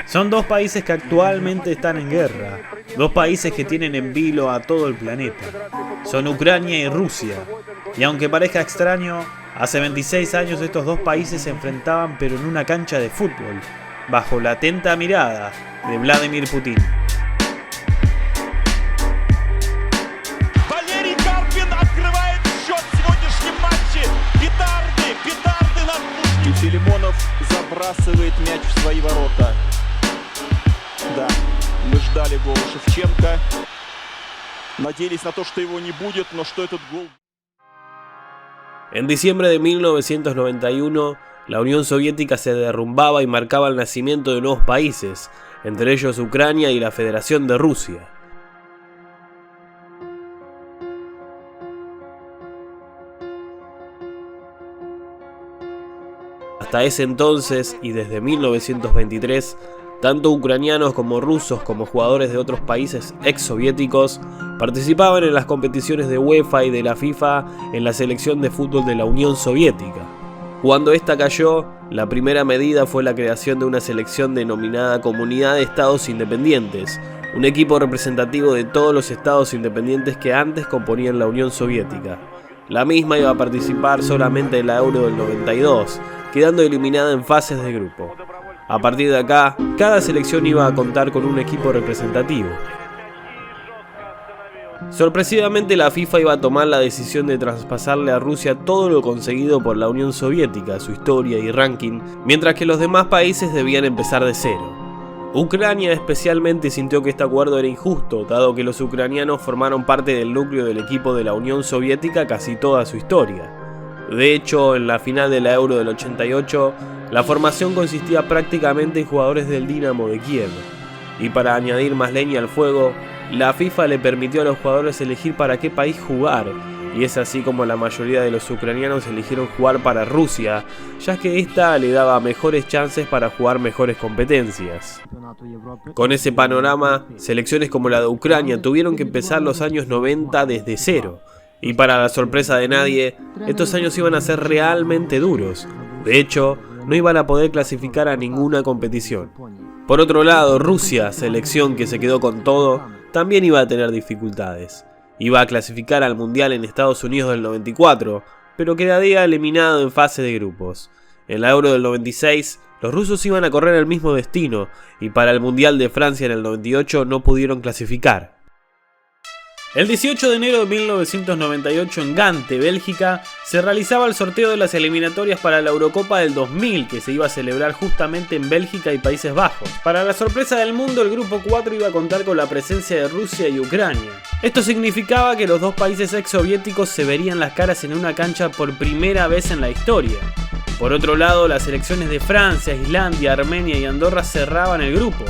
Son dos países que actualmente están en guerra, dos países que tienen en vilo a todo el planeta. Son Ucrania y Rusia. Y aunque parezca extraño, hace 26 años estos dos países se enfrentaban pero en una cancha de fútbol, bajo la atenta mirada de Vladimir Putin. Филимонов забрасывает мяч в свои ворота. Да, мы ждали гола Шевченко. Надеялись на то, что его не будет, но что этот гол... En diciembre de 1991, la Unión Soviética se derrumbaba y marcaba el nacimiento de nuevos países, entre ellos Ucrania y la Federación de Rusia. Hasta ese entonces, y desde 1923, tanto ucranianos como rusos como jugadores de otros países ex-soviéticos participaban en las competiciones de UEFA y de la FIFA en la selección de fútbol de la Unión Soviética. Cuando esta cayó, la primera medida fue la creación de una selección denominada Comunidad de Estados Independientes, un equipo representativo de todos los estados independientes que antes componían la Unión Soviética. La misma iba a participar solamente en la Euro del 92, quedando eliminada en fases de grupo. A partir de acá, cada selección iba a contar con un equipo representativo. Sorpresivamente, la FIFA iba a tomar la decisión de traspasarle a Rusia todo lo conseguido por la Unión Soviética, su historia y ranking, mientras que los demás países debían empezar de cero. Ucrania especialmente sintió que este acuerdo era injusto, dado que los ucranianos formaron parte del núcleo del equipo de la Unión Soviética casi toda su historia. De hecho, en la final de la Euro del 88, la formación consistía prácticamente en jugadores del Dinamo de Kiev. Y para añadir más leña al fuego, la FIFA le permitió a los jugadores elegir para qué país jugar, y es así como la mayoría de los ucranianos eligieron jugar para Rusia, ya que esta le daba mejores chances para jugar mejores competencias. Con ese panorama, selecciones como la de Ucrania tuvieron que empezar los años 90 desde cero. Y para la sorpresa de nadie, estos años iban a ser realmente duros. De hecho, no iban a poder clasificar a ninguna competición. Por otro lado, Rusia, selección que se quedó con todo, también iba a tener dificultades. Iba a clasificar al Mundial en Estados Unidos del 94, pero quedaría eliminado en fase de grupos. En la Euro del 96, los rusos iban a correr el mismo destino, y para el Mundial de Francia en el 98 no pudieron clasificar. El 18 de enero de 1998 en Gante, Bélgica, se realizaba el sorteo de las eliminatorias para la Eurocopa del 2000, que se iba a celebrar justamente en Bélgica y Países Bajos. Para la sorpresa del mundo, el grupo 4 iba a contar con la presencia de Rusia y Ucrania. Esto significaba que los dos países ex-soviéticos se verían las caras en una cancha por primera vez en la historia. Por otro lado, las selecciones de Francia, Islandia, Armenia y Andorra cerraban el grupo.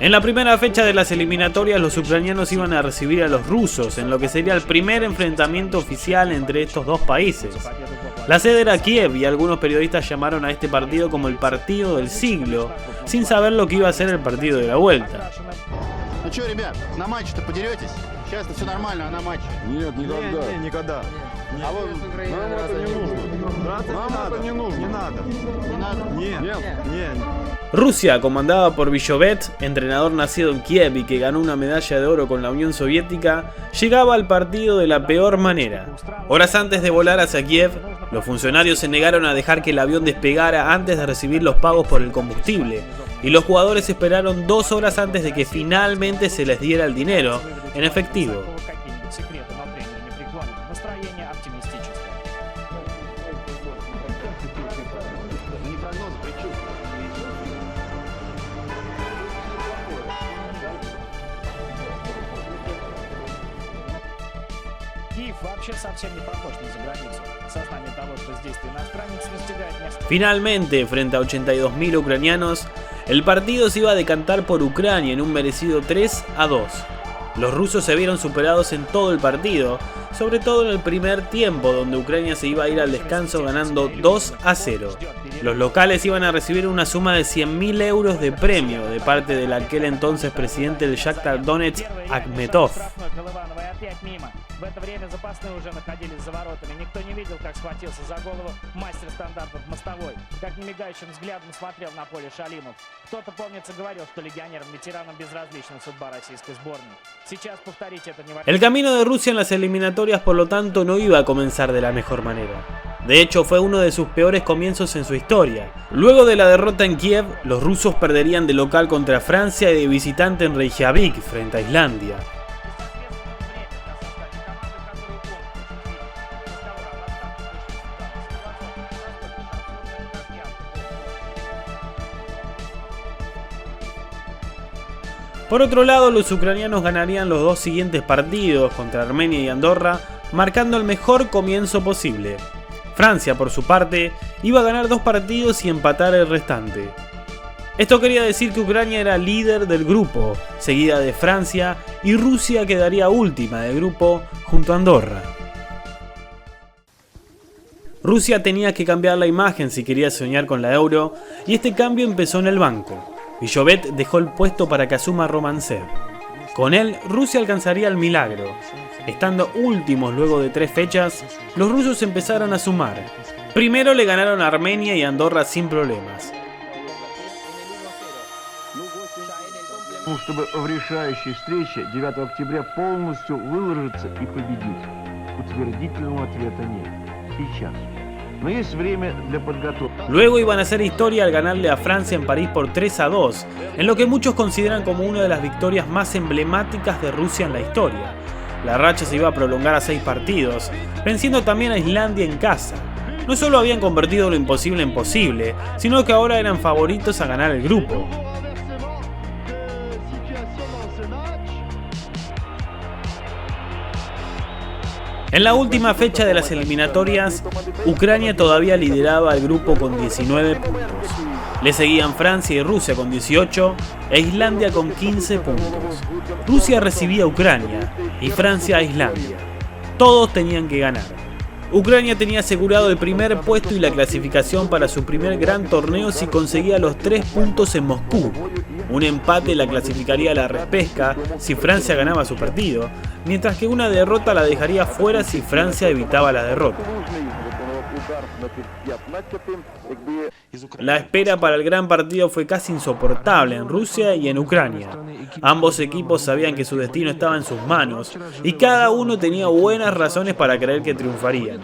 En la primera fecha de las eliminatorias, los ucranianos iban a recibir a los rusos, en lo que sería el primer enfrentamiento oficial entre estos dos países. La sede era Kiev y algunos periodistas llamaron a este partido como el partido del siglo, sin saber lo que iba a ser el partido de la vuelta. Rusia, comandada por Villovet, entrenador nacido en Kiev y que ganó una medalla de oro con la Unión Soviética, llegaba al partido de la peor manera. Horas antes de volar hacia Kiev, los funcionarios se negaron a dejar que el avión despegara antes de recibir los pagos por el combustible, y los jugadores esperaron 2 horas antes de que finalmente se les diera el dinero, en efectivo. Finalmente, frente a 82.000 ucranianos, el partido se iba a decantar por Ucrania en un merecido 3-2. Los rusos se vieron superados en todo el partido, sobre todo en el primer tiempo, donde Ucrania se iba a ir al descanso ganando 2-0. Los locales iban a recibir una suma de 100.000 euros de premio de parte del aquel entonces presidente del Shakhtar Donetsk, Akhmetov. В это время запасные уже находились за воротами. Никто не видел, как схватился за голову мастер стандартов Мостовой. Как немигающим взглядом смотрел на поле Шалимов. Кто-то, помнится, говорил, что легионерам-ветеранам безразлична судьба российской сборной. Сейчас повторить это не возможно. El camino de Rusia en las eliminatorias, por lo tanto, no iba a comenzar de la mejor manera. De hecho, fue uno de sus peores comienzos en su historia. Luego de la derrota en Kiev, los rusos perderían de local contra Francia y de visitante en Reykjavik frente a Islandia. Por otro lado, los ucranianos ganarían los dos siguientes partidos contra Armenia y Andorra, marcando el mejor comienzo posible. Francia, por su parte, iba a ganar 2 partidos y empatar el restante. Esto quería decir que Ucrania era líder del grupo, seguida de Francia, y Rusia quedaría última del grupo junto a Andorra. Rusia tenía que cambiar la imagen si quería soñar con la Euro, y este cambio empezó en el banco. Villovet dejó el puesto para que asuma Romantsev. Con él, Rusia alcanzaría el milagro. Estando últimos luego de 3 fechas, los rusos empezaron a sumar. Primero le ganaron a Armenia y Andorra sin problemas. Чтобы в решающей встрече 9 октября полностью выложиться и победить. Утвердительного ответа нет. Сейчас. Но есть время для подготовки. Luego iban a hacer historia al ganarle a Francia en París por 3-2, en lo que muchos consideran como una de las victorias más emblemáticas de Rusia en la historia. La racha se iba a prolongar a 6 partidos, venciendo también a Islandia en casa. No solo habían convertido lo imposible en posible, sino que ahora eran favoritos a ganar el grupo. En la última fecha de las eliminatorias, Ucrania todavía lideraba el grupo con 19 puntos. Le seguían Francia y Rusia con 18 e Islandia con 15 puntos. Rusia recibía a Ucrania y Francia a Islandia. Todos tenían que ganar. Ucrania tenía asegurado el primer puesto y la clasificación para su primer gran torneo si conseguía los 3 puntos en Moscú. Un empate la clasificaría a la repesca si Francia ganaba su partido, mientras que una derrota la dejaría fuera si Francia evitaba la derrota. La espera para el gran partido fue casi insoportable en Rusia y en Ucrania. Ambos equipos sabían que su destino estaba en sus manos y cada uno tenía buenas razones para creer que triunfarían.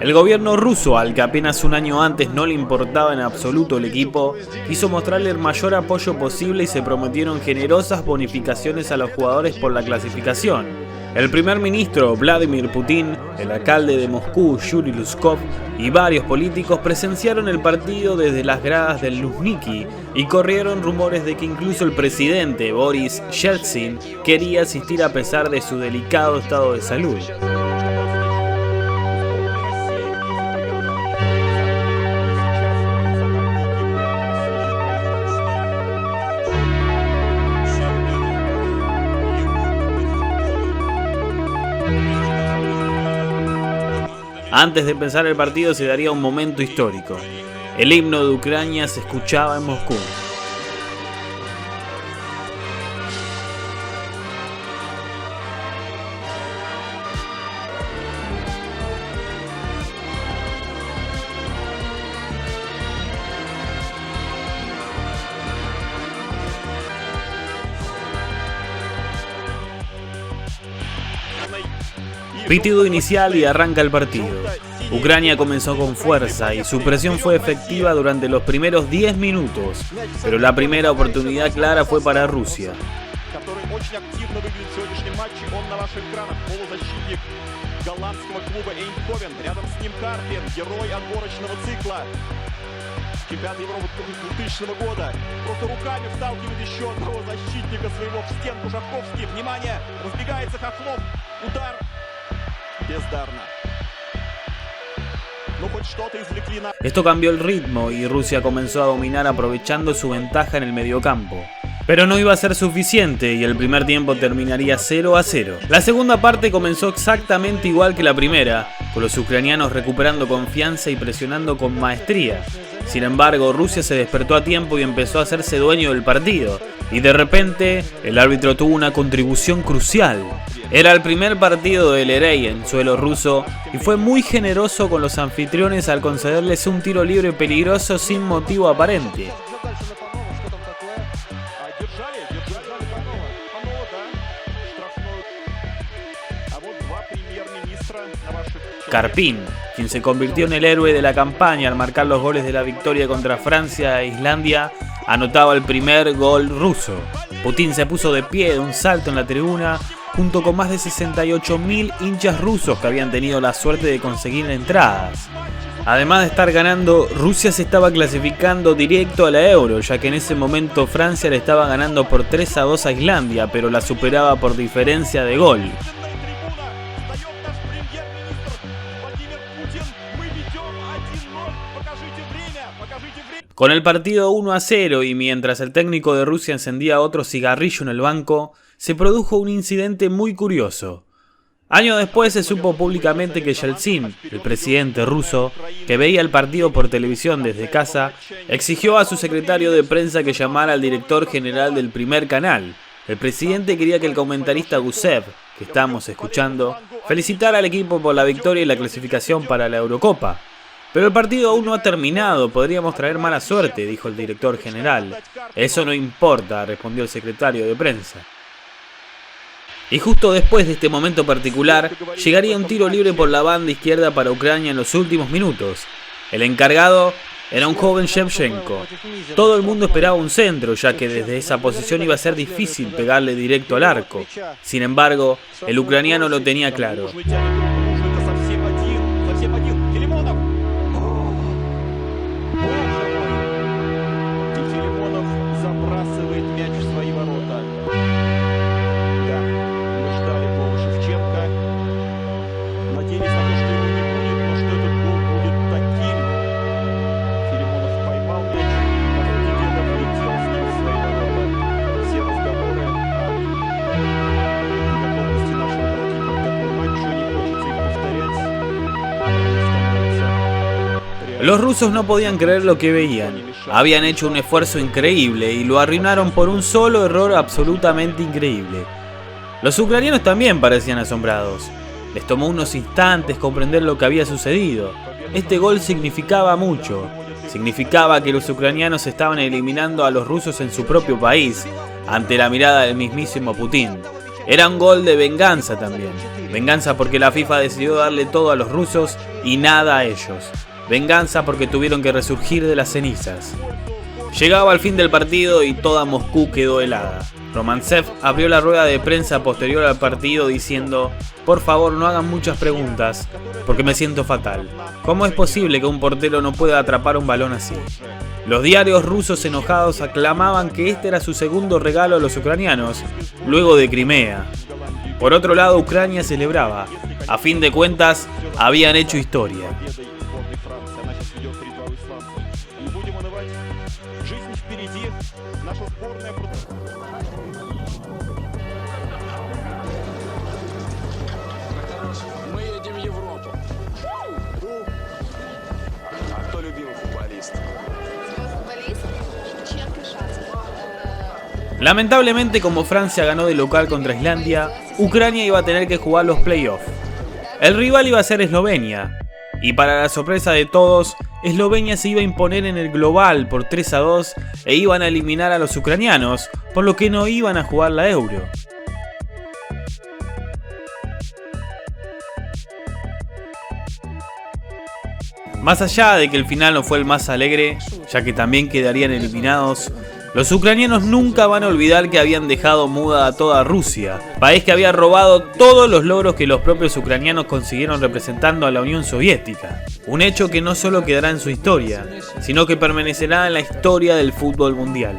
El gobierno ruso, al que apenas un año antes no le importaba en absoluto el equipo, quiso mostrarle el mayor apoyo posible y se prometieron generosas bonificaciones a los jugadores por la clasificación. El primer ministro Vladimir Putin, el alcalde de Moscú Yuri Luskov y varios políticos presenciaron el partido desde las gradas del Luzhniki y corrieron rumores de que incluso el presidente Boris Yeltsin quería asistir a pesar de su delicado estado de salud. Antes de empezar el partido se daría un momento histórico. El himno de Ucrania se escuchaba en Moscú. Pitido inicial y arranca el partido. Ucrania comenzó con fuerza y su presión fue efectiva durante los primeros 10 minutos, pero la primera oportunidad clara fue para Rusia. Чемпионат Европы 2000 года. Просто руками вталкивает еще одного защитника своего в стенку Жахковский. Внимание! Разбегается Хохлов. Удар бездарно. Esto cambió el ritmo y Rusia comenzó a dominar aprovechando su ventaja en el mediocampo. Pero no iba a ser suficiente y el primer tiempo terminaría 0-0. La segunda parte comenzó exactamente igual que la primera, con los ucranianos recuperando confianza y presionando con maestría. Sin embargo, Rusia se despertó a tiempo y empezó a hacerse dueño del partido. Y de repente, el árbitro tuvo una contribución crucial. Era el primer partido del Erey en suelo ruso y fue muy generoso con los anfitriones al concederles un tiro libre peligroso sin motivo aparente. Karpin, quien se convirtió en el héroe de la campaña al marcar los goles de la victoria contra Francia e Islandia, anotaba el primer gol ruso. Putin se puso de pie de un salto en la tribuna, junto con más de 68.000 hinchas rusos que habían tenido la suerte de conseguir entradas. Además de estar ganando, Rusia se estaba clasificando directo a la Euro, ya que en ese momento Francia le estaba ganando por 3-2 a Islandia, pero la superaba por diferencia de gol. Con el partido 1-0 y mientras el técnico de Rusia encendía otro cigarrillo en el banco, se produjo un incidente muy curioso. Años después se supo públicamente que Yeltsin, el presidente ruso, que veía el partido por televisión desde casa, exigió a su secretario de prensa que llamara al director general del primer canal. El presidente quería que el comentarista Gusev, que estamos escuchando, felicitara al equipo por la victoria y la clasificación para la Eurocopa. Pero el partido aún no ha terminado, podríamos traer mala suerte, dijo el director general. Eso no importa, respondió el secretario de prensa. Y justo después de este momento particular, llegaría un tiro libre por la banda izquierda para Ucrania en los últimos minutos. El encargado era un joven Shevchenko. Todo el mundo esperaba un centro, ya que desde esa posición iba a ser difícil pegarle directo al arco. Sin embargo, el ucraniano lo tenía claro. Los rusos no podían creer lo que veían. Habían hecho un esfuerzo increíble y lo arruinaron por un solo error absolutamente increíble. Los ucranianos también parecían asombrados. Les tomó unos instantes comprender lo que había sucedido. Este gol significaba mucho. Significaba que los ucranianos estaban eliminando a los rusos en su propio país, ante la mirada del mismísimo Putin. Era un gol de venganza también. Venganza porque la FIFA decidió darle todo a los rusos y nada a ellos. Venganza porque tuvieron que resurgir de las cenizas. Llegaba el fin del partido y toda Moscú quedó helada. Romantsev abrió la rueda de prensa posterior al partido diciendo: por favor, no hagan muchas preguntas, porque me siento fatal. ¿Cómo es posible que un portero no pueda atrapar un balón así? Los diarios rusos enojados aclamaban que este era su segundo regalo a los ucranianos, luego de Crimea. Por otro lado, Ucrania celebraba. A fin de cuentas, habían hecho historia. Lamentablemente, como Francia ganó de local contra Islandia, Ucrania iba a tener que jugar los playoffs. El rival iba a ser Eslovenia, y para la sorpresa de todos, Eslovenia se iba a imponer en el global por 3-2 e iban a eliminar a los ucranianos, por lo que no iban a jugar la Euro. Más allá de que el final no fue el más alegre, ya que también quedarían eliminados, los ucranianos nunca van a olvidar que habían dejado muda a toda Rusia, país que había robado todos los logros que los propios ucranianos consiguieron representando a la Unión Soviética. Un hecho que no solo quedará en su historia, sino que permanecerá en la historia del fútbol mundial.